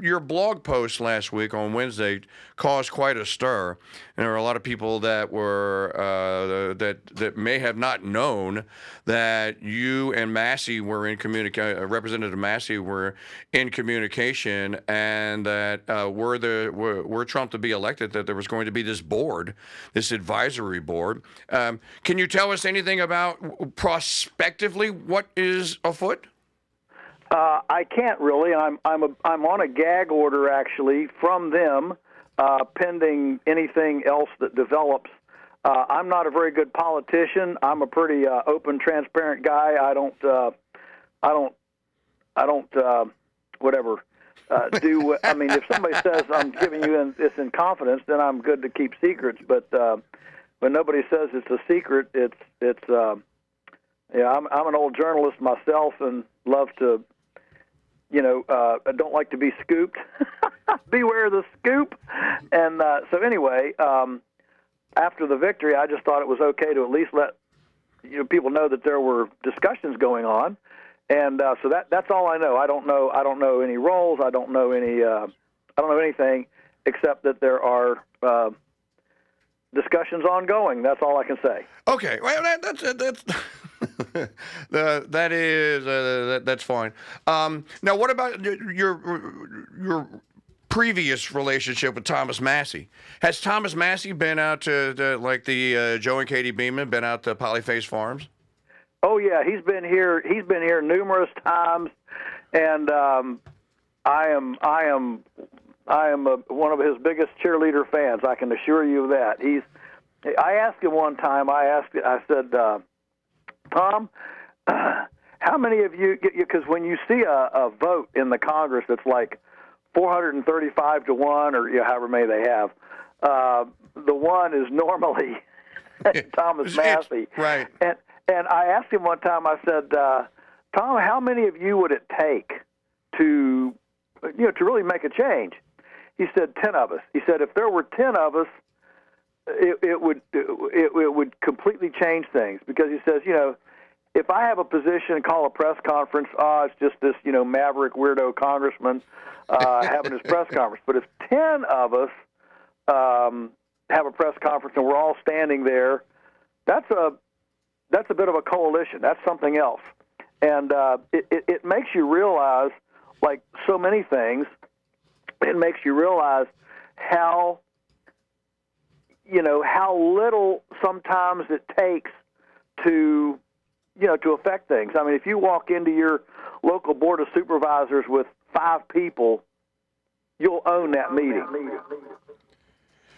your blog post last week on Wednesday caused quite a stir, and there were a lot of people that were that may have not known that you and Massey were in Representative Massey were in communication, and that were Trump to be elected, that there was going to be this board, this advisory board. Can you tell us anything about prospectively what is afoot? I can't really. I'm on a gag order actually from them, pending anything else that develops. I'm not a very good politician. I'm a pretty open, transparent guy. I don't whatever. I mean, if somebody says I'm giving you this in confidence, then I'm good to keep secrets. But when nobody says it's a secret, it's I'm an old journalist myself and love to. I don't like to be scooped. Beware the scoop. And so anyway, after the victory, I just thought it was okay to at least let people know that there were discussions going on. And so that's all I know. I don't know any roles. I don't know anything except that there are discussions ongoing. That's all I can say. Okay, well that's. That's fine. Now, what about your previous relationship with Thomas Massey? Has Thomas Massey been out to like the Joe and Katie Beeman, been out to Polyface Farms? Oh yeah, he's been here. He's been here numerous times, and I am one of his biggest cheerleader fans. I can assure you of that. I asked him one time. I said. Tom, how many of you, because when you see a vote in the Congress that's like 435 to 1 or however many they have, the one is normally Thomas Massey. Right. And I asked him one time, I said, Tom, how many of you would it take to really make a change? He said 10 of us. He said if there were 10 of us, it would completely change things, because he says, if I have a position and call a press conference, it's just this, maverick weirdo congressman having his press conference. But if 10 of us have a press conference and we're all standing there, that's a bit of a coalition. That's something else. And it makes you realize, like so many things, it makes you realize how little sometimes it takes to affect things. I mean, if you walk into your local board of supervisors with 5 people, you'll own that meeting.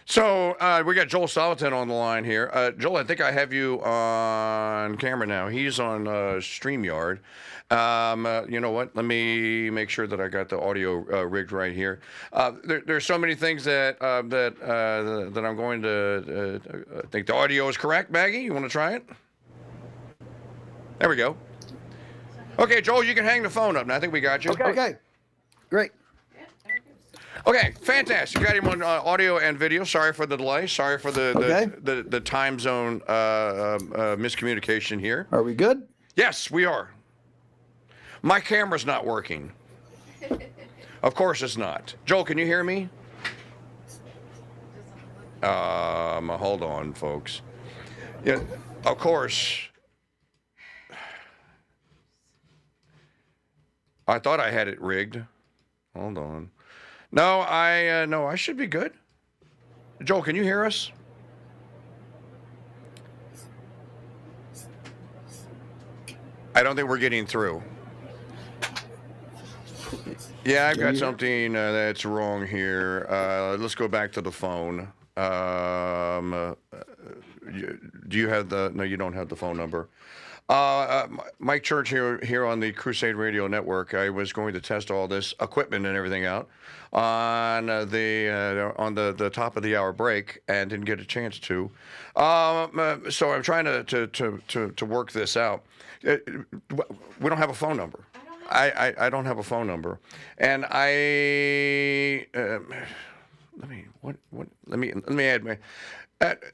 So we got Joel Salatin on the line here. Joel, I think I have you on camera now. He's on StreamYard. You know what? Let me make sure that I got the audio rigged right here. There's so many things that I'm going to think the audio is correct. Maggie, you want to try it? There we go. Okay, Joel, you can hang the phone up now. I think we got you. Okay. Great. Okay, fantastic. Got him on audio and video. Sorry for the delay. Sorry for the time zone miscommunication here. Are we good? Yes, we are. My camera's not working. Of course it's not. Joel, can you hear me? Hold on, folks. Yeah, of course. I thought I had it rigged. Hold on. No, I should be good. Joel, can you hear us? I don't think we're getting through. Yeah, I've got something that's wrong here. Let's go back to the phone. Do you have the? No, you don't have the phone number. Mike Church here on the Crusade Radio Network. I was going to test all this equipment and everything out on the top of the hour break and didn't get a chance to. So I'm trying to work this out. We don't have a phone number. I don't have a phone number, and let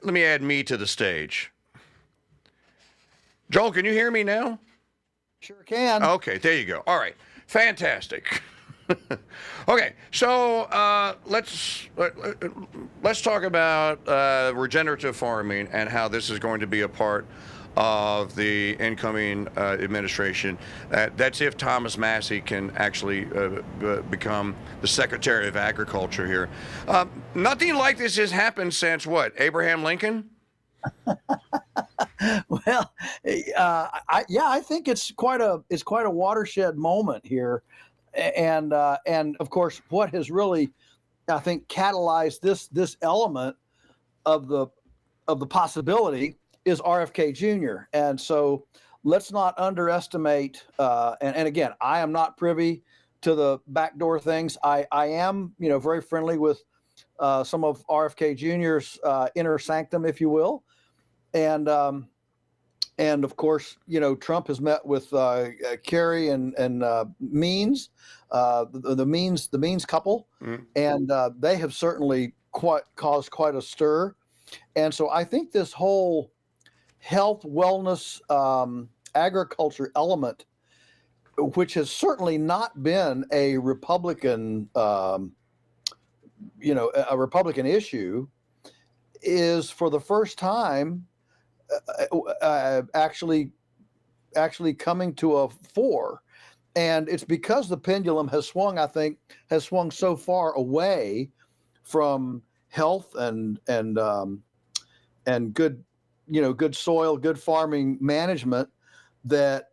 me add me to the stage. Joel, can you hear me now? Sure can. Okay, there you go. All right, fantastic. Okay, so let's talk about regenerative farming and how this is going to be a part of the incoming administration. That's if Thomas Massey can actually become the Secretary of Agriculture here. Nothing like this has happened since what? Abraham Lincoln? Well, I think it's quite a watershed moment here, and of course, what has really, I think, catalyzed this element of the possibility is RFK Jr. And so let's not underestimate. And again, I am not privy to the backdoor things. I am very friendly with some of RFK Jr.'s inner sanctum, if you will, and of course, Trump has met with Kerry and Means, the Means couple, and they have certainly caused quite a stir. And so I think this whole health, wellness, agriculture element, which has certainly not been a Republican, a Republican issue, is for the first time actually coming to a fore. And it's because the pendulum has swung, I think, so far away from health and good, good soil, good farming management, that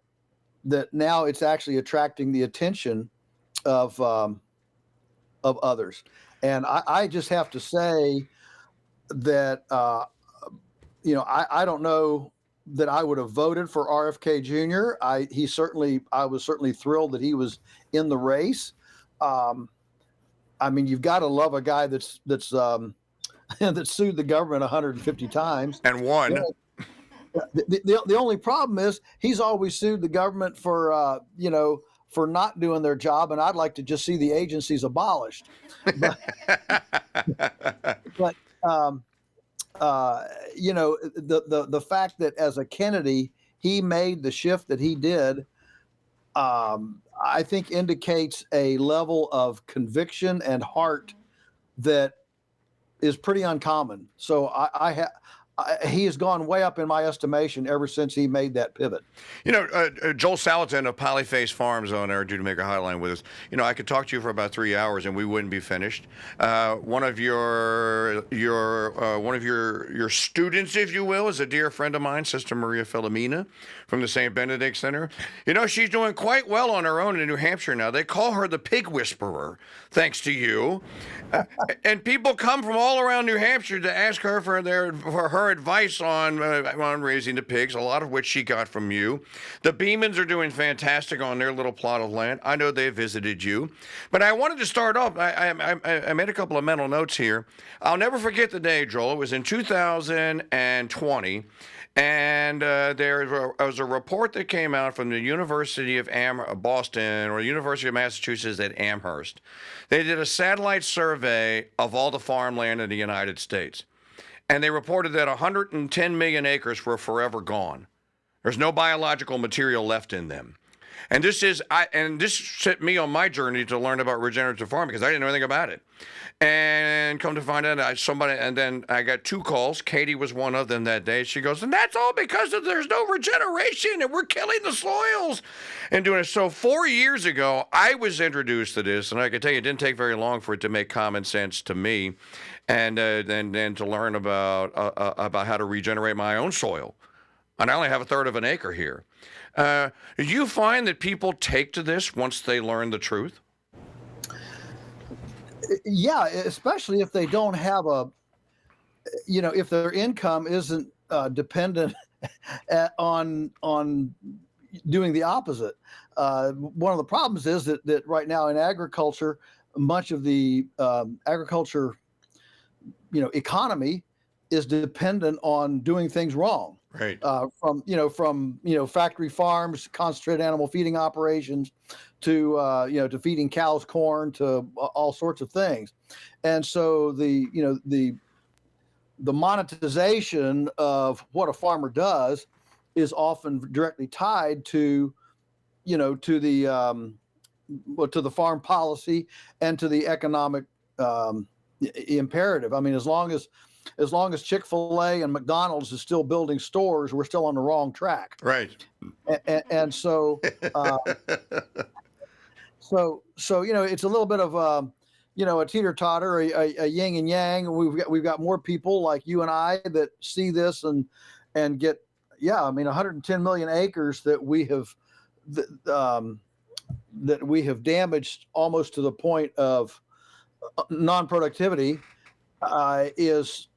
now it's actually attracting the attention of others. And I just have to say that I don't know that I would have voted for RFK Jr. I was certainly thrilled that he was in the race. I mean, you've got to love a guy that's that sued the government 150 times And won. The only problem is he's always sued the government for for not doing their job, and I'd like to just see the agencies abolished. But, but the fact that as a Kennedy he made the shift that he did, I think indicates a level of conviction and heart that is pretty uncommon. So he has gone way up in my estimation ever since he made that pivot. Joel Salatin of Polyface Farms on our Judah Maker Hotline with us. I could talk to you for about 3 hours and we wouldn't be finished. One of your students, if you will, is a dear friend of mine, Sister Maria Filomena from the St. Benedict Center. She's doing quite well on her own in New Hampshire now. They call her the pig whisperer, thanks to you. And people come from all around New Hampshire to ask her for her advice on raising the pigs, a lot of which she got from you. The Beemans are doing fantastic on their little plot of land. I know they visited you. But I wanted to start off, I made a couple of mental notes here. I'll never forget the day, Joel. It was in 2020. And there was a report that came out from the University of Boston or the University of Massachusetts at Amherst. They did a satellite survey of all the farmland in the United States. And they reported that 110 million acres were forever gone. There's no biological material left in them. And this set me on my journey to learn about regenerative farming because I didn't know anything about it. And come to find out, and then I got 2 calls. Katie was one of them that day. She goes, and that's all because there's no regeneration and we're killing the soils and doing it. So 4 years ago, I was introduced to this, and I can tell you, it didn't take very long for it to make common sense to me, and then to learn about how to regenerate my own soil. And I only have 1/3 of an acre here. Do you find that people take to this once they learn the truth? Yeah, especially if they don't have if their income isn't dependent on doing the opposite. One of the problems is that right now in agriculture, much of the agriculture, economy is dependent on doing things wrong. Right. From factory farms, concentrated animal feeding operations, to to feeding cows corn, to all sorts of things. And so the monetization of what a farmer does is often directly tied to the to the farm policy and to the economic imperative. I mean, as long as Chick-fil-A and McDonald's is still building stores, we're still on the wrong track. Right. And so, so it's a little bit of a teeter-totter, a yin and yang. We've got more people like you and I that see this and get 110 million acres that we have damaged almost to the point of non-productivity is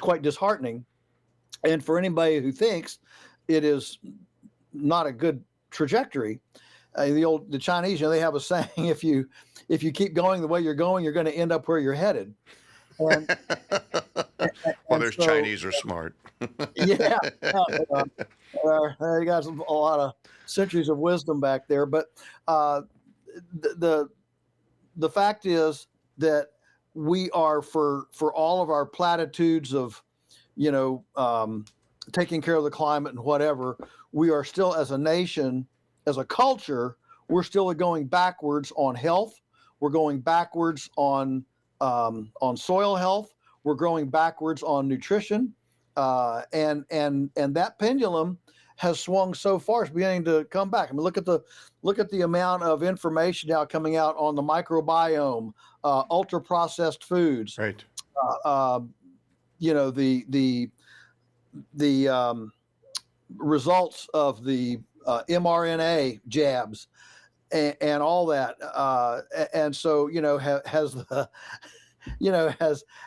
quite disheartening. And for anybody who thinks it is not a good trajectory, the Chinese, they have a saying: if you keep going the way you're going, you're going to end up where you're headed. And, well, there's Chinese are smart. Yeah, they got a lot of centuries of wisdom back there. But the fact is that we are, for all of our platitudes of taking care of the climate and whatever, we are still, as a nation, as a culture, we're still going backwards on health. We're going backwards on soil health. We're going backwards on nutrition, and that pendulum has swung so far. It's beginning to come back. I mean, look at the amount of information now coming out on the microbiome, ultra processed foods. Right. The results of the mRNA jabs and all that, and so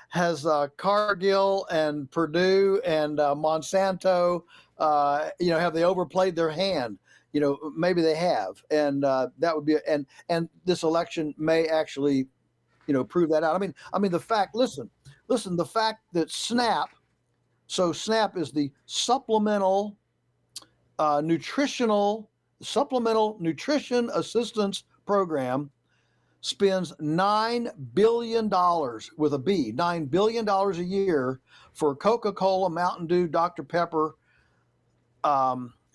has Cargill and Purdue and Monsanto, have they overplayed their hand? Maybe they have, and that would be and this election may actually, prove that out. I mean the fact. Listen, the fact that SNAP is the supplemental nutrition assistance program, spends $9 billion with a B, $9 billion a year for Coca-Cola, Mountain Dew, Dr. Pepper,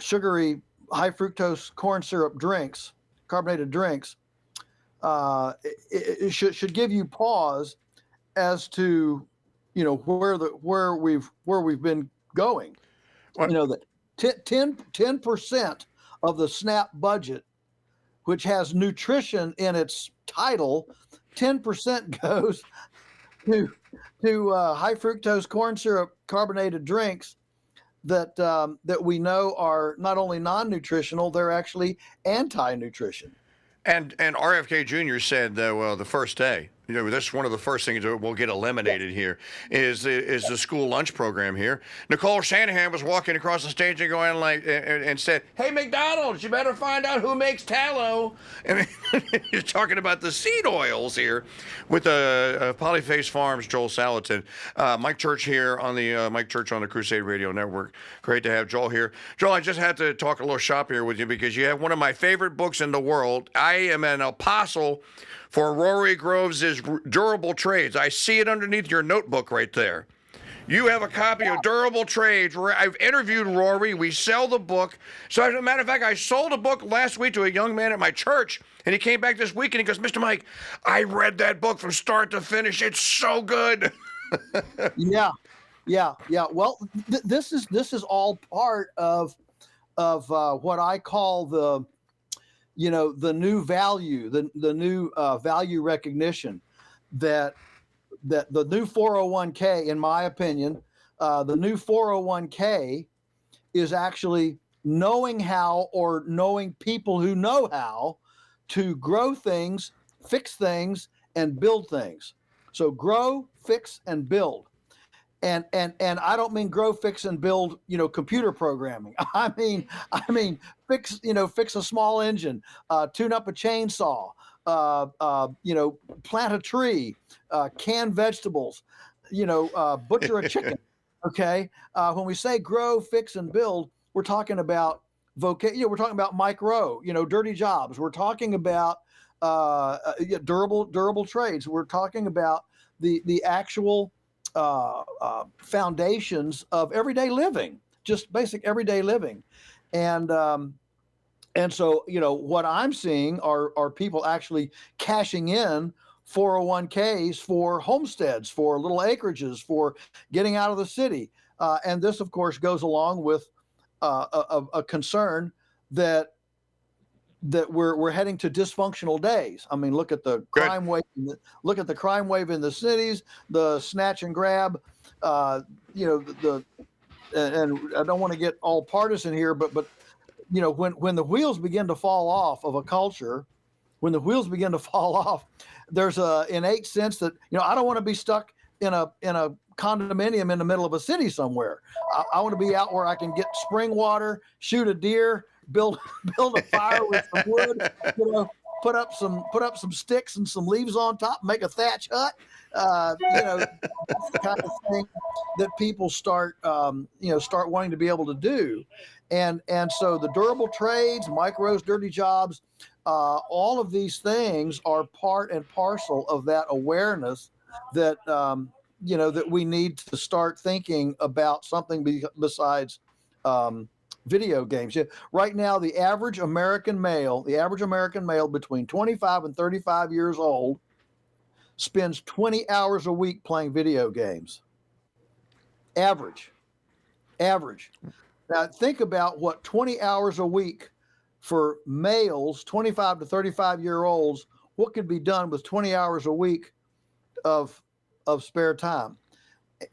sugary, high fructose corn syrup drinks, carbonated drinks. It should give you pause as to, where we've been going. What? That 10% of the SNAP budget, which has nutrition in its title, 10% goes to high fructose corn syrup carbonated drinks that we know are not only non-nutritional, they're actually anti-nutrition. And RFK Jr. said that, the first day, that's one of the first things that will get eliminated here is the school lunch program here. Nicole Shanahan was walking across the stage and going and said, "Hey, McDonald's, you better find out who makes tallow." And he's talking about the seed oils here with Polyface Farms, Joel Salatin. Mike Church here on the Mike Church on the Crusade Radio Network. Great to have Joel here. Joel, I just had to talk a little shop here with you because you have one of my favorite books in the world. I am an apostle for Rory Groves' Durable Trades. I see it underneath your notebook right there. You have a copy of Durable Trades. I've interviewed Rory. We sell the book. So as a matter of fact, I sold a book last week to a young man at my church, and he came back this week and he goes, "Mr. Mike, I read that book from start to finish. It's so good." Yeah. Well, this is all part of what I call the new value, the new value recognition that the new 401k, in my opinion, the new 401k is actually knowing how, or knowing people who know how to grow things, fix things, and build things. So grow, fix, and build. And I don't mean grow, fix, and build, computer programming. I mean fix a small engine, tune up a chainsaw, plant a tree, can vegetables, butcher a chicken. Okay. When we say grow, fix, and build, we're talking about we're talking about micro, dirty jobs. We're talking about durable trades. We're talking about the actual foundations of everyday living, just basic everyday living. And And so, what I'm seeing are people actually cashing in 401ks for homesteads, for little acreages, for getting out of the city. And this, of course, goes along with a concern that we're heading to dysfunctional days. I mean, look at the Good. crime wave. Look at the crime wave in the cities, the snatch and grab. And I don't want to get all partisan here, but when the wheels begin to fall off of a culture, when the wheels begin to fall off, there's a innate sense that I don't want to be stuck in a condominium in the middle of a city somewhere. I want to be out where I can get spring water, shoot a deer, build a fire with some wood, put up some sticks and some leaves on top, make a thatch hut. That's the kind of thing that people start wanting to be able to do. And so the durable trades, micros, dirty jobs, all of these things are part and parcel of that awareness that that we need to start thinking about something besides video games. Right now, the average American male between 25 and 35 years old spends 20 hours a week playing video games. Average. Now think about what 20 hours a week for males, 25 to 35-year-olds, what could be done with 20 hours a week of spare time.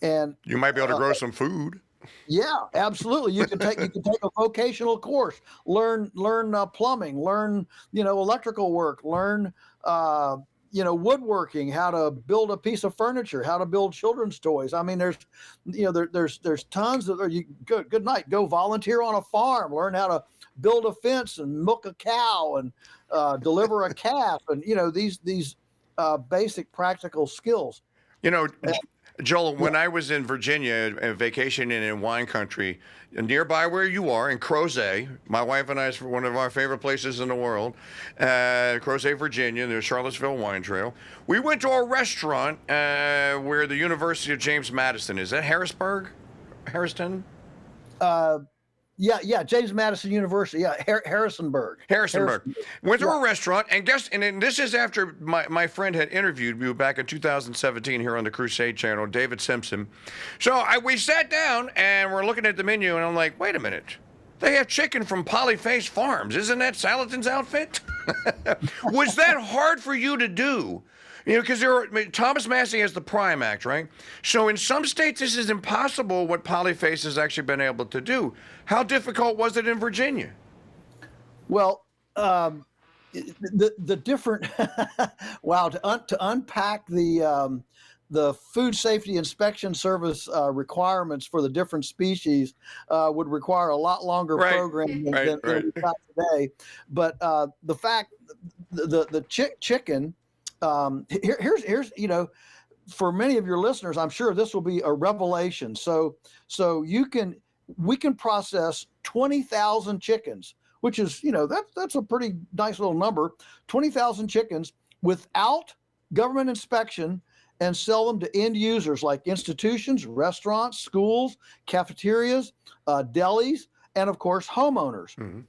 And you might be able to grow some food. Yeah, absolutely. You can take a vocational course, learn plumbing, learn electrical work, learn woodworking, how to build a piece of furniture, how to build children's toys. I mean, there's tons of good night. Go volunteer on a farm, learn how to build a fence and milk a cow and deliver a calf, and these basic practical skills. Joel, when I was in Virginia vacationing in wine country, nearby where you are in Crozet, my wife and I's one of our favorite places in the world, Crozet, Virginia, the Charlottesville Wine Trail. We went to a restaurant where the University of James Madison is. That Harrisburg? Harrison? Yeah, James Madison University. Yeah, Harrisonburg. Went to a restaurant, and this is after my friend had interviewed me back in 2017 here on the Crusade channel, David Simpson. So we sat down, and we're looking at the menu, and I'm like, wait a minute. They have chicken from Polyface Farms. Isn't that Salatin's outfit? Was that hard for you to do? Because Thomas Massey has the Prime Act, right? So in some states, this is impossible what Polyface has actually been able to do. How difficult was it in Virginia? Well, the different wow, to unpack the Food Safety Inspection Service requirements for the different species would require a lot longer program than we've got today. But the fact, the chicken. Here's for many of your listeners, I'm sure this will be a revelation. So we can process 20,000 chickens, which is that's a pretty nice little number. 20,000 chickens without government inspection, and sell them to end users like institutions, restaurants, schools, cafeterias, delis, and of course homeowners. Mm-hmm.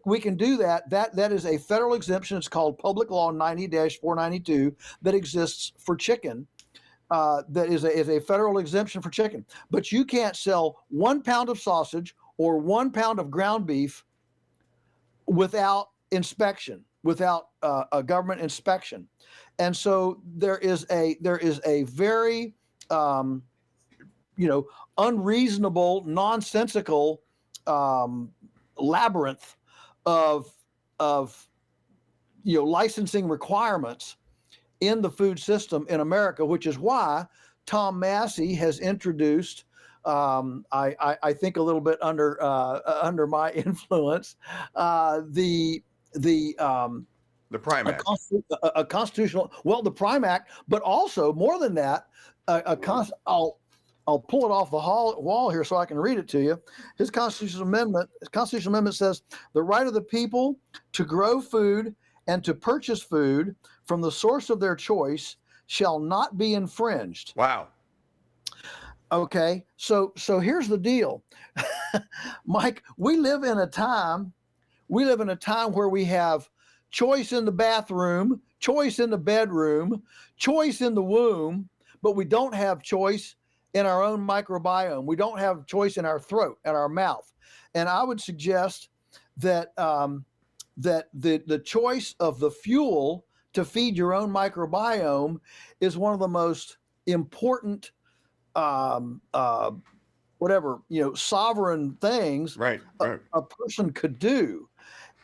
We can do that. That is a federal exemption. It's called Public Law 90-492 that exists for chicken. That is a federal exemption for chicken. But you can't sell 1 pound of sausage or 1 pound of ground beef without inspection, without a government inspection. And so there is a very unreasonable, nonsensical labyrinth of licensing requirements in the food system in America, which is why Tom Massey has introduced, I think a little bit under my influence, the Prime Act, a constitutional, the Prime Act, but also more than that, I'll pull it off the wall here so I can read it to you. His constitutional amendment says the right of the people to grow food and to purchase food from the source of their choice shall not be infringed. Wow. Okay, so here's the deal, Mike. We live in a time We live in a time where we have choice in the bathroom, choice in the bedroom, choice in the womb, but we don't have choice in our own microbiome. We don't have choice in our throat and our mouth. And I would suggest that that the choice of the fuel to feed your own microbiome is one of the most important sovereign things Right. a person could do.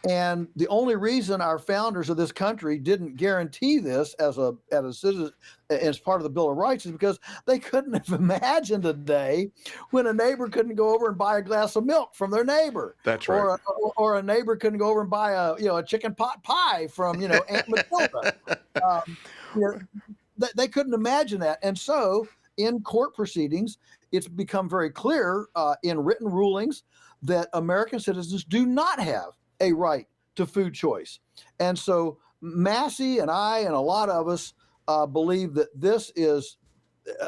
And the only reason our founders of this country didn't guarantee this as a citizen, as part of the Bill of Rights, is because they couldn't have imagined a day when a neighbor couldn't go over and buy a glass of milk from their neighbor. That's right. Or a neighbor couldn't go over and buy a chicken pot pie from Aunt Matilda. They couldn't imagine that, and so in court proceedings, it's become very clear in written rulings that American citizens do not have a right to food choice. And so Massey and I and a lot of us believe that this is,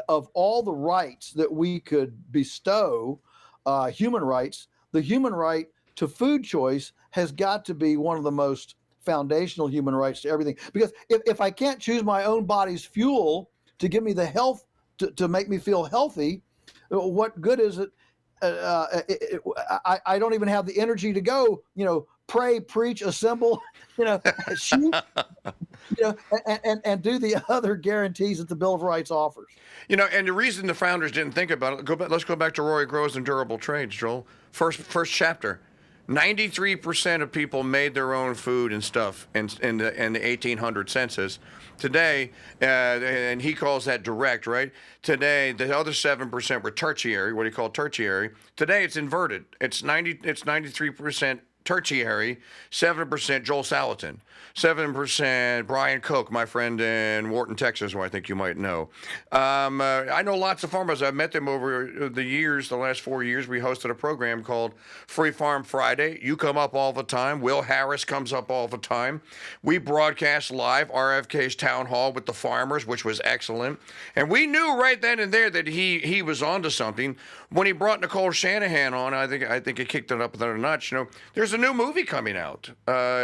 of all the rights that we could bestow, human rights, the human right to food choice has got to be one of the most foundational human rights to everything. Because if I can't choose my own body's fuel to give me the health to make me feel healthy, what good is it? I don't even have the energy to go, pray, preach, assemble, shoot, and do the other guarantees that the Bill of Rights offers. And the reason the founders didn't think about it, let's go back to Roy Groves and Durable Trades, Joel. First chapter. 93% of people made their own food and stuff in the 1800 census. Today, and he calls that direct, right? Today, the other 7% were tertiary, what he called tertiary. Today, it's inverted. It's 93% tertiary, 7% Joel Salatin, 7% Brian Koch, my friend in Wharton, Texas, who I think you might know. I know lots of farmers. I've met them over the years, the last 4 years. We hosted a program called Free Farm Friday. You come up all the time. Will Harris comes up all the time. We broadcast live RFK's town hall with the farmers, which was excellent. And we knew right then and there that he was onto something. When he brought Nicole Shanahan on, I think it kicked it up another notch. There's a new movie coming out.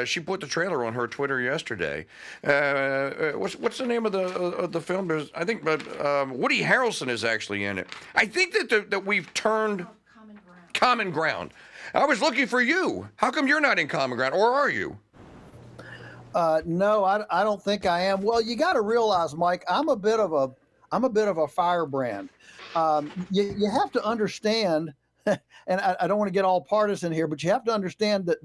She put the trailer on her Twitter yesterday. What's the name of the film? I think Woody Harrelson is actually in it. I think that we've turned Common Ground. I was looking for you. How come you're not in Common Ground, or are you? No, I don't think I am. Well, you got to realize, Mike, I'm a bit of a firebrand. You have to understand, and I don't want to get all partisan here, but you have to understand that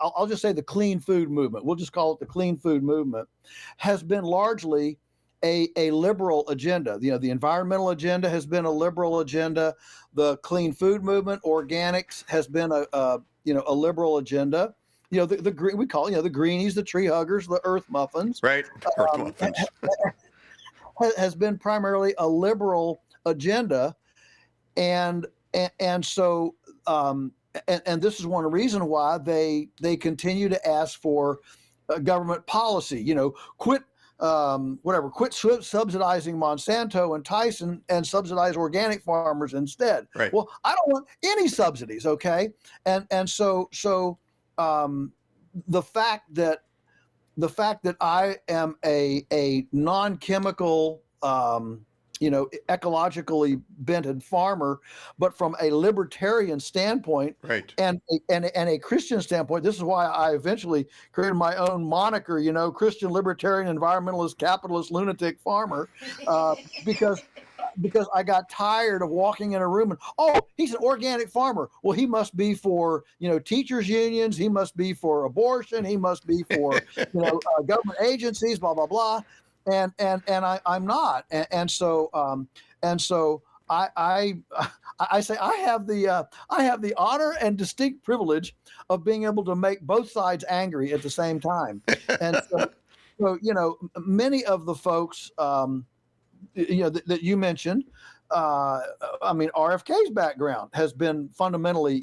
I'll just say the clean food movement, we'll just call it the clean food movement, has been largely a liberal agenda. The environmental agenda has been a liberal agenda. The clean food movement, organics, has been a liberal agenda. We call the greenies, the tree huggers, the earth muffins. Right, earth muffins. Has been primarily a liberal agenda, and so this is one reason why they continue to ask for government policy. Quit subsidizing Monsanto and Tyson and subsidize organic farmers instead. Right. Well, I don't want any subsidies, okay? And so the fact that I am a non-chemical ecologically bented farmer, but from a libertarian standpoint, right, and a Christian standpoint. This is why I eventually created my own moniker, Christian libertarian environmentalist capitalist lunatic farmer, because I got tired of walking in a room and, he's an organic farmer. Well, he must be for, teachers unions. He must be for abortion. He must be for, government agencies, blah, blah, blah. And I'm not. And so I say I have the honor and distinct privilege of being able to make both sides angry at the same time. And so many of the folks, that you mentioned, RFK's background has been fundamentally,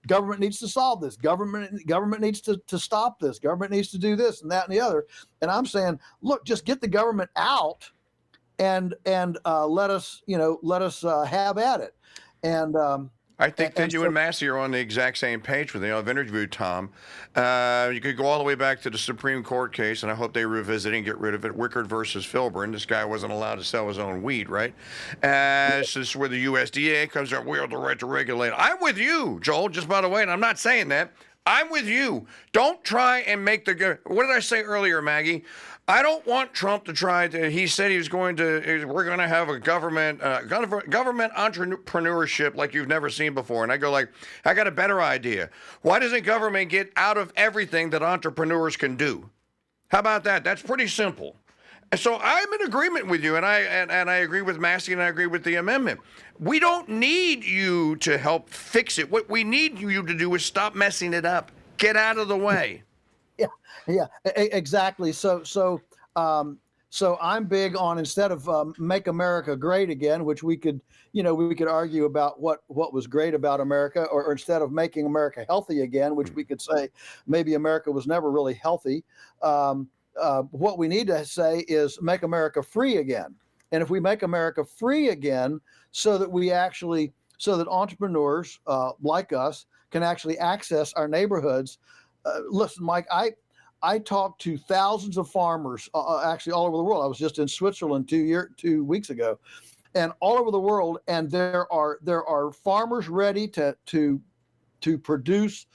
government needs to solve this. Government needs to stop this. Government needs to do this and that and the other. And I'm saying, look, just get the government out and let us have at it. And I think that And you so, and Massey are on the exact same page with me. I've interviewed Tom. You could go all the way back to the Supreme Court case, and I hope they revisit it and get rid of it. Wickard versus Filburn. This guy wasn't allowed to sell his own weed, right? This is where the USDA comes up. We have the right to regulate. I'm with you, Joel, just by the way, and I'm not saying that. I'm with you. Don't try and make the. What did I say earlier, Maggie? I don't want Trump to try to. He said he was going to. We're going to have a government entrepreneurship like you've never seen before. And I go like, I got a better idea. Why doesn't government get out of everything that entrepreneurs can do? How about that? That's pretty simple. So I'm in agreement with you, and I agree with Massey, and I agree with the amendment. We don't need you to help fix it. What we need you to do is stop messing it up. Get out of the way. Exactly. So I'm big on, instead of make America great again, which we could argue about what was great about America, or instead of making America healthy again, which we could say maybe America was never really healthy. What we need to say is make America free again. And if we make America free again, so that entrepreneurs like us can actually access our neighborhoods. Listen, Mike, I talked to thousands of farmers, actually all over the world. I was just in Switzerland 2 weeks ago, and all over the world. And there are farmers ready to produce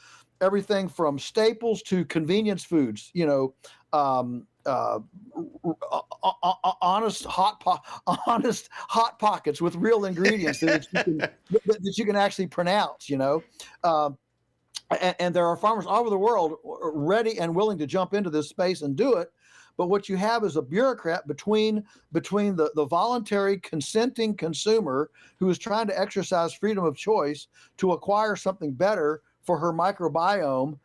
everything from staples to convenience foods. Honest hot pockets with real ingredients that you can actually pronounce. And there are farmers all over the world ready and willing to jump into this space and do it. But what you have is a bureaucrat between the voluntary consenting consumer who is trying to exercise freedom of choice to acquire something better for her microbiome,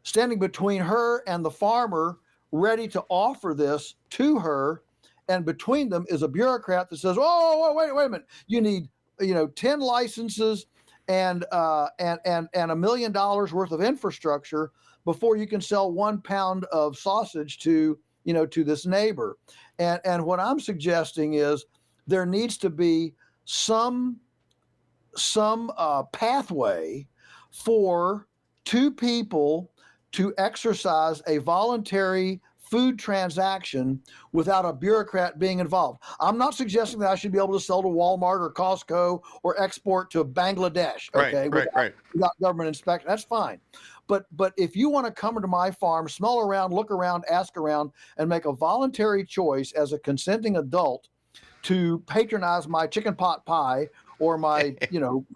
standing between her and the farmer ready to offer this to her. And between them is a bureaucrat that says, oh, wait a minute. You need 10 licenses and $1 million worth of infrastructure before you can sell 1 pound of sausage to this neighbor. And what I'm suggesting is there needs to be some pathway for two people to exercise a voluntary food transaction without a bureaucrat being involved. I'm not suggesting that I should be able to sell to Walmart or Costco or export to Bangladesh, okay, without government inspection. That's fine. But if you want to come to my farm, smell around, look around, ask around, and make a voluntary choice as a consenting adult to patronize my chicken pot pie or my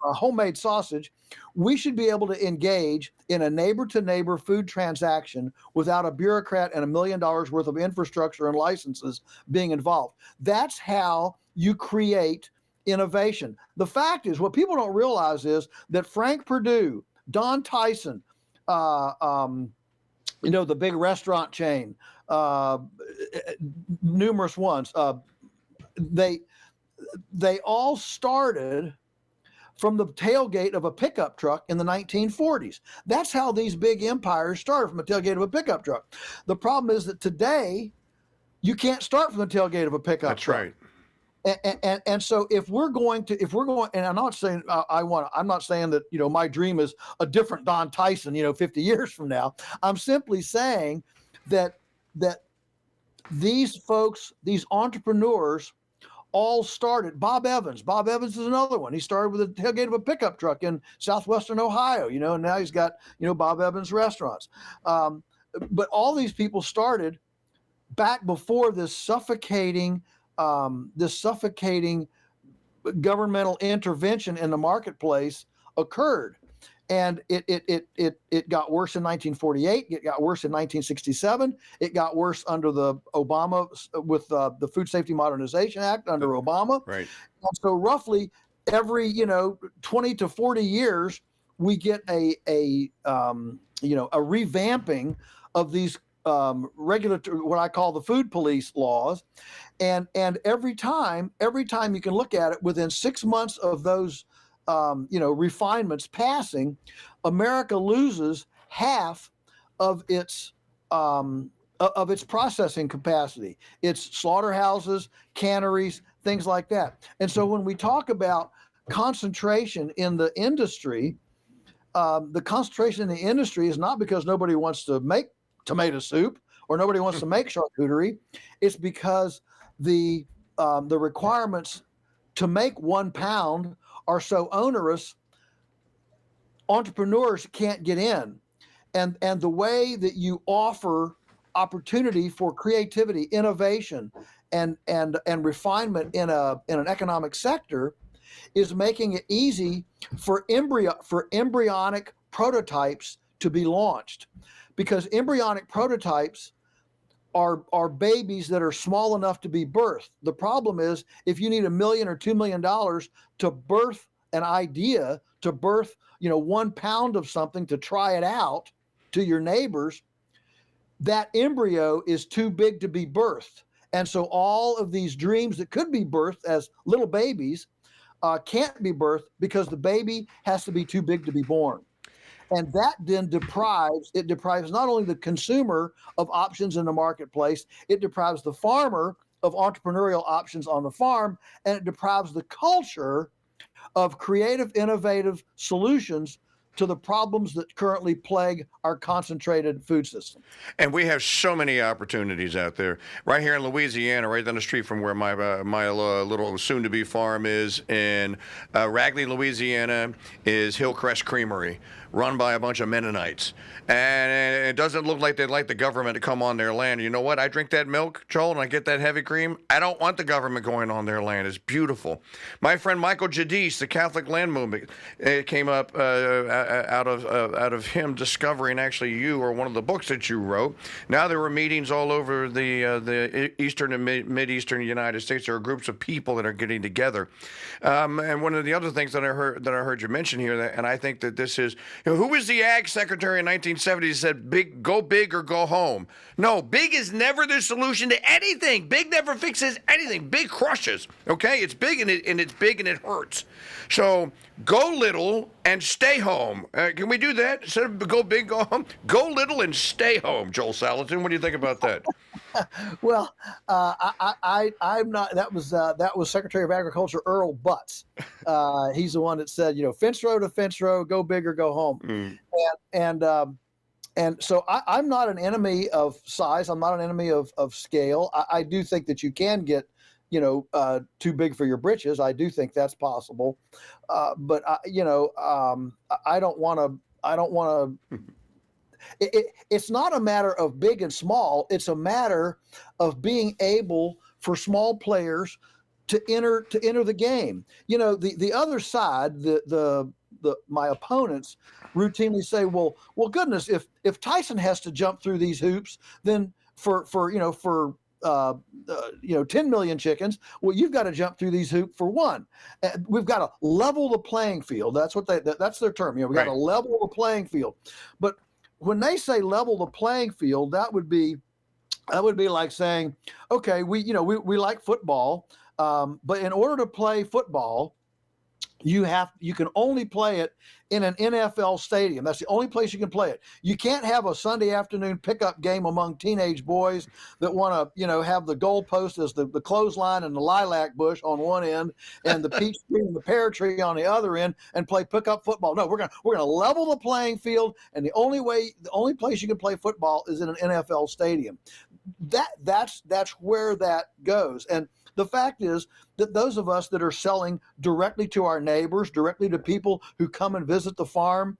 homemade sausage, we should be able to engage in a neighbor-to-neighbor food transaction without a bureaucrat and $1 million worth of infrastructure and licenses being involved. That's how you create innovation. The fact is, what people don't realize is that Frank Perdue, Don Tyson, the big restaurant chain, numerous ones, they all started from the tailgate of a pickup truck in the 1940s. That's how these big empires started, from the tailgate of a pickup truck. The problem is that today you can't start from the tailgate of a pickup truck. That's right. And so if we're going, and I'm not saying I'm not saying that my dream is a different Don Tyson 50 years from now. I'm simply saying that these folks, these entrepreneurs, all started. Bob Evans is another one. He started with the tailgate of a pickup truck in southwestern Ohio, and now he's got, Bob Evans restaurants. But all these people started back before this suffocating governmental intervention in the marketplace occurred. And it got worse in 1948. It got worse in 1967. It got worse under the Obama, with the Food Safety Modernization Act under Obama. Right. And so roughly every 20 to 40 years, we get a revamping of these regulatory, what I call the food police laws, and every time you can look at it, within 6 months of those refinements passing, America loses half of its processing capacity, its slaughterhouses, canneries, things like that. And so when we talk about concentration in the industry, is not because nobody wants to make tomato soup or nobody wants to make charcuterie. It's because the requirements to make 1 pound are so onerous, entrepreneurs can't get in. And the way that you offer opportunity for creativity, innovation, and refinement in an economic sector is making it easy for embryonic prototypes to be launched, because embryonic prototypes are babies that are small enough to be birthed. The problem is, if you need $1 million or $2 million to birth an idea, to birth 1 pound of something, to try it out to your neighbors, that embryo is too big to be birthed. And so all of these dreams that could be birthed as little babies can't be birthed because the baby has to be too big to be born. And that then deprives not only the consumer of options in the marketplace, it deprives the farmer of entrepreneurial options on the farm, and it deprives the culture of creative, innovative solutions to the problems that currently plague our concentrated food system. And we have so many opportunities out there. Right here in Louisiana, right down the street from where my little soon-to-be farm is, in Ragley, Louisiana, is Hillcrest Creamery, run by a bunch of Mennonites. And it doesn't look like they'd like the government to come on their land. You know what? I drink that milk, Joel, and I get that heavy cream. I don't want the government going on their land. It's beautiful. My friend Michael Jadis, the Catholic Land Movement, it came up out of him discovering actually you, or one of the books that you wrote. Now there were meetings all over the eastern and mid-eastern United States. There are groups of people that are getting together. And one of the other things that I heard you mention here, and I think that this is, who was the Ag Secretary in 1970 said, go big or go home? No, big is never the solution to anything. Big never fixes anything. Big crushes. Okay, it's big and it's big and it hurts. So go little and stay home. Can we do that? Instead of go big, go home, go little and stay home. Joel Salatin, what do you think about that? Well, I'm not. That was Secretary of Agriculture Earl Butz. He's the one that said, fence row to fence row, go big or go home. And so I'm not an enemy of size. I'm not an enemy of scale. I do think that you can get, too big for your britches. I do think that's possible. But I don't want to. It's not a matter of big and small. It's a matter of being able for small players to enter the game. The other side, my opponents routinely say, well, goodness, if Tyson has to jump through these hoops, then for 10 million chickens, well, you've got to jump through these hoops for one. We've got to level the playing field. That's what that's their term. We've got to level the playing field. But when they say level the playing field, that would be like saying, okay, we like football, but in order to play football, you can only play it in an NFL stadium. That's the only place you can play it. You can't have a Sunday afternoon pickup game among teenage boys that want to, have the goalpost as the clothesline and the lilac bush on one end and the peach tree and the pear tree on the other end and play pickup football. No, we're gonna level the playing field, and the only place you can play football is in an NFL stadium. That's where that goes. And the fact is that those of us that are selling directly to our neighbors, directly to people who come and visit the farm,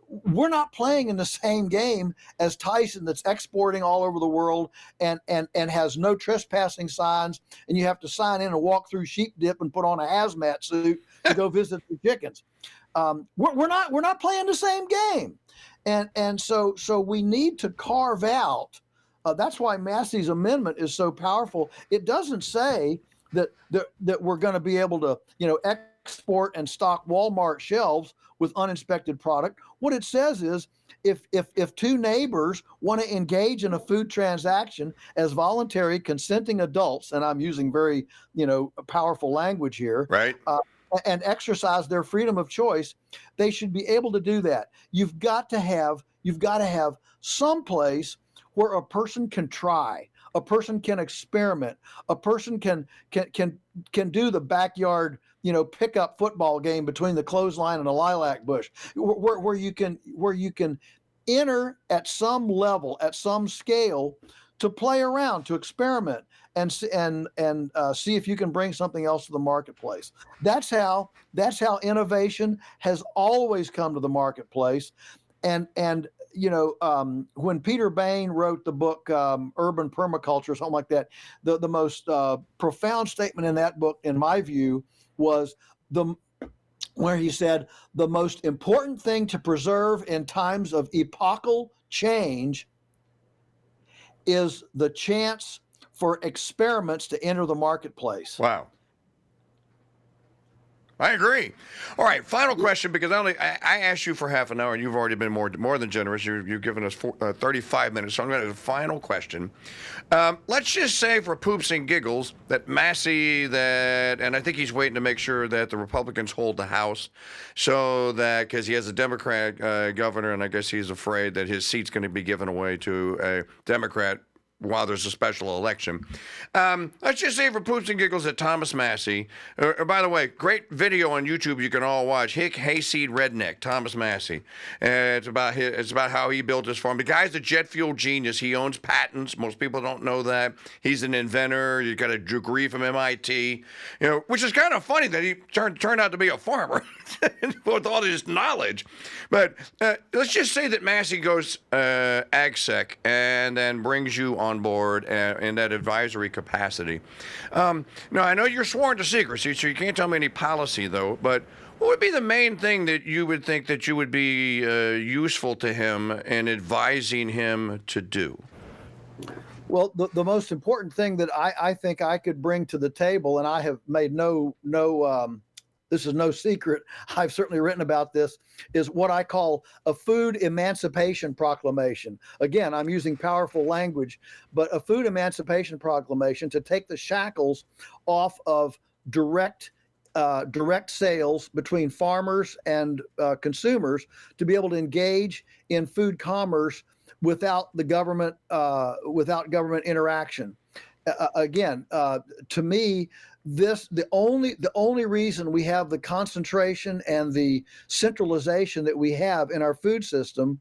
we're not playing in the same game as Tyson, that's exporting all over the world and has no trespassing signs, and you have to sign in and walk through sheep dip and put on a hazmat suit to go visit the chickens. We're not playing the same game, and so we need to carve out. That's why Massey's amendment is so powerful. It doesn't say that we're going to be able to, export and stock Walmart shelves with uninspected product. What it says is, if two neighbors want to engage in a food transaction as voluntary consenting adults, and I'm using very, powerful language here, right? And exercise their freedom of choice, they should be able to do that. You've got to have some place where a person can try, A person can experiment. A person can do the backyard, pickup football game between the clothesline and a lilac bush, where you can enter at some level, at some scale, to play around, to experiment, and see if you can bring something else to the marketplace. That's how innovation has always come to the marketplace. And when Peter Bain wrote the book Urban Permaculture, or something like that, the most profound statement in that book, in my view, was where he said the most important thing to preserve in times of epochal change is the chance for experiments to enter the marketplace. Wow. I agree. All right, final question, because I asked you for half an hour, and you've already been more than generous. You've given us 35 minutes, so I'm going to do the final question. Let's just say, for poops and giggles, that Massey, and I think he's waiting to make sure that the Republicans hold the House, so that, because he has a Democrat governor, and I guess he's afraid that his seat's going to be given away to a Democrat while there's a special election. Let's just say, for poops and giggles, that Thomas Massey, by the way, great video on YouTube you can all watch, Hick Hayseed Redneck, Thomas Massey. It's about how he built his farm. The guy's a jet fuel genius. He owns patents. Most people don't know that. He's an inventor. He got a degree from MIT, which is kind of funny that he turned out to be a farmer with all his knowledge. But let's just say that Massey goes AgSec and then brings you on board in that advisory capacity. Now, I know you're sworn to secrecy, so you can't tell me any policy, though, but what would be the main thing that you would think that you would be useful to him in advising him to do? Well, the most important thing that I think I could bring to the table, and I have made this is no secret, I've certainly written about this, is what I call a food emancipation proclamation. Again, I'm using powerful language, but a food emancipation proclamation to take the shackles off of direct sales between farmers and consumers, to be able to engage in food commerce without government interaction. To me, the only reason we have the concentration and the centralization that we have in our food system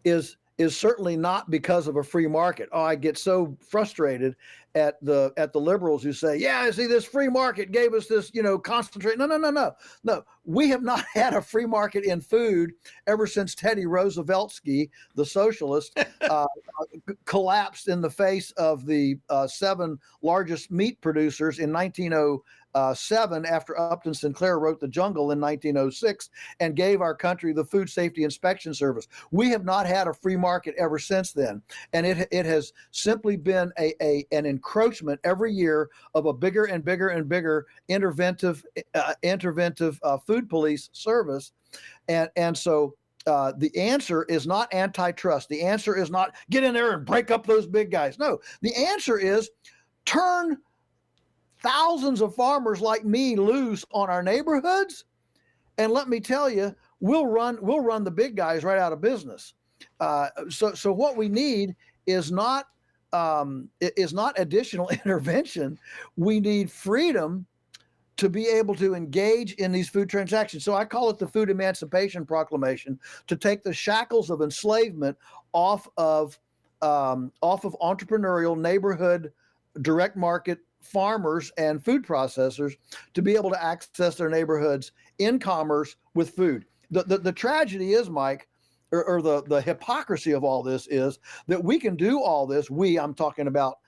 is certainly not because of a free market. Oh, I get so frustrated at the liberals who say, "Yeah, see, this free market gave us this, concentrate." No. We have not had a free market in food ever since Teddy Rooseveltsky, the socialist, collapsed in the face of the 7 largest meat producers in 1907, after Upton Sinclair wrote The Jungle in 1906, and gave our country the Food Safety Inspection Service. We have not had a free market ever since then, and it has simply been an encroachment every year of a bigger and bigger and bigger interventive food police service, and so the answer is not antitrust. The answer is not get in there and break up those big guys. No, the answer is turn thousands of farmers like me loose on our neighborhoods, and let me tell you, we'll run the big guys right out of business. So what we need is not additional intervention. We need freedom to be able to engage in these food transactions. So I call it the Food Emancipation Proclamation, to take the shackles of enslavement off of entrepreneurial neighborhood direct market farmers and food processors, to be able to access their neighborhoods in commerce with food. The tragedy is, Mike, or the hypocrisy of all this is that we can do all this. I'm talking about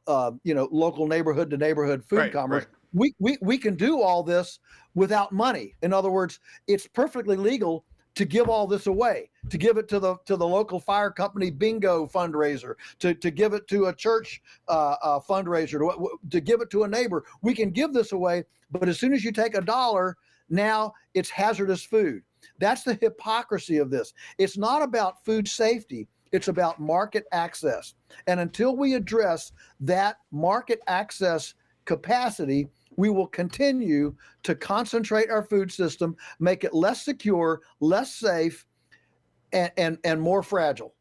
local neighborhood to neighborhood food commerce. Right. We can do all this without money. In other words, it's perfectly legal to give all this away, to give it to the local fire company bingo fundraiser, to give it to a church fundraiser, to give it to a neighbor. We can give this away, but as soon as you take $1, now it's hazardous food. That's the hypocrisy of this. It's not about food safety. It's about market access. And until we address that market access capacity, we will continue to concentrate our food system, make it less secure, less safe, and more fragile.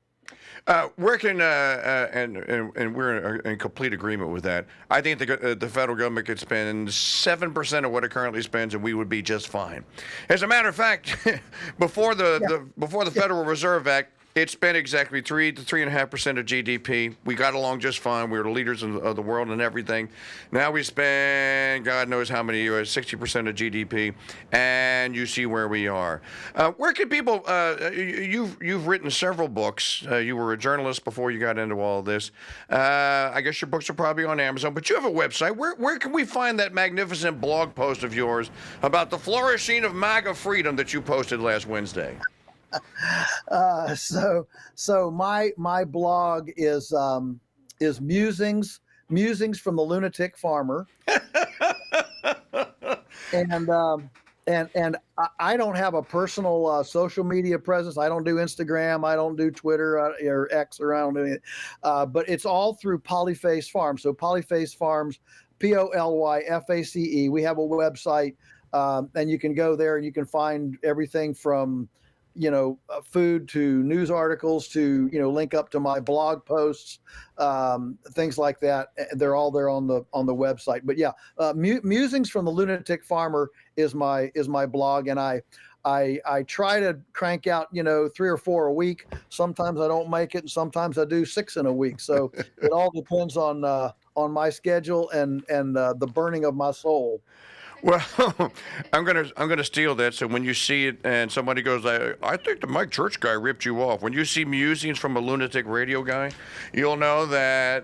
Where can and we're in complete agreement with that. I think the federal government could spend 7% of what it currently spends, and we would be just fine. As a matter of fact, before the Federal Reserve Act, it spent exactly 3 to 3.5% of GDP. We got along just fine. We were the leaders of the world and everything. Now we spend God knows how many years, 60% of GDP, and you see where we are. Where can people? You've written several books. You were a journalist before you got into all of this. I guess your books are probably on Amazon, but you have a website. Where can we find that magnificent blog post of yours about the flourishing of MAGA freedom that you posted last Wednesday? So my blog is Musings from the Lunatic Farmer, and I don't have a personal social media presence. I don't do Instagram. I don't do Twitter or X, or I don't do anything. But it's all through Polyface Farms. So Polyface Farms, Polyface. We have a website, and you can go there and you can find everything from food to news articles to link up to my blog posts, things like that. They're all there on the website. But yeah, Musings from the Lunatic Farmer is my blog, and I try to crank out 3 or 4 a week. Sometimes I don't make it, and sometimes I do 6 in a week. So it all depends on my schedule and the burning of my soul. Well, I'm gonna steal that. So when you see it and somebody goes, I think the Mike Church guy ripped you off. When you see Musings from a Lunatic Radio guy, you'll know that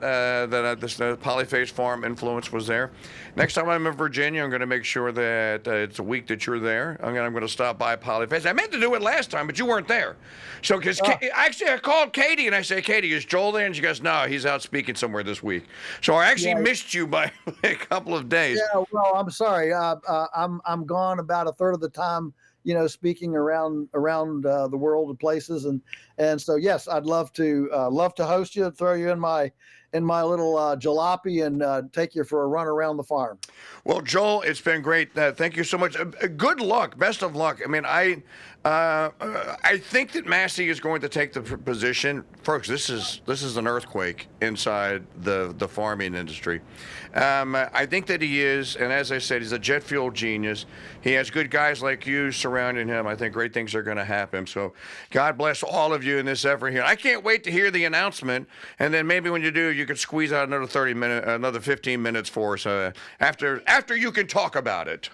this Polyface Farm influence was there. Next time I'm in Virginia, I'm going to make sure that it's a week that you're there. I'm going to stop by Polyface. I meant to do it last time, but you weren't there. So because actually I called Katie and I said, Katie, is Joel there? And she goes, no, he's out speaking somewhere this week. So I actually missed you by a couple of days. Yeah, well, I'm sorry. I'm gone about a third of the time, speaking around the world and places, and so yes, I'd love to host you, throw you in my little jalopy, and take you for a run around the farm. Well, Joel, it's been great. Thank you so much. Good luck. Best of luck. I mean, I think that Massey is going to take the position. Folks, this is an earthquake inside the farming industry. I think that he is, and as I said, he's a jet fuel genius. He has good guys like you surrounding him. I think great things are going to happen. So God bless all of you in this effort here. I can't wait to hear the announcement, and then maybe when you do, you could squeeze out another 15 minutes for us after you can talk about it.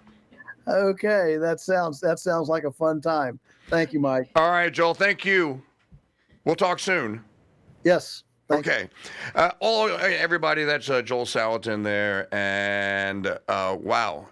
Okay, that sounds like a fun time. Thank you, Mike. All right, Joel. Thank you. We'll talk soon. Yes. Okay. Everybody, that's Joel Salatin there, and wow.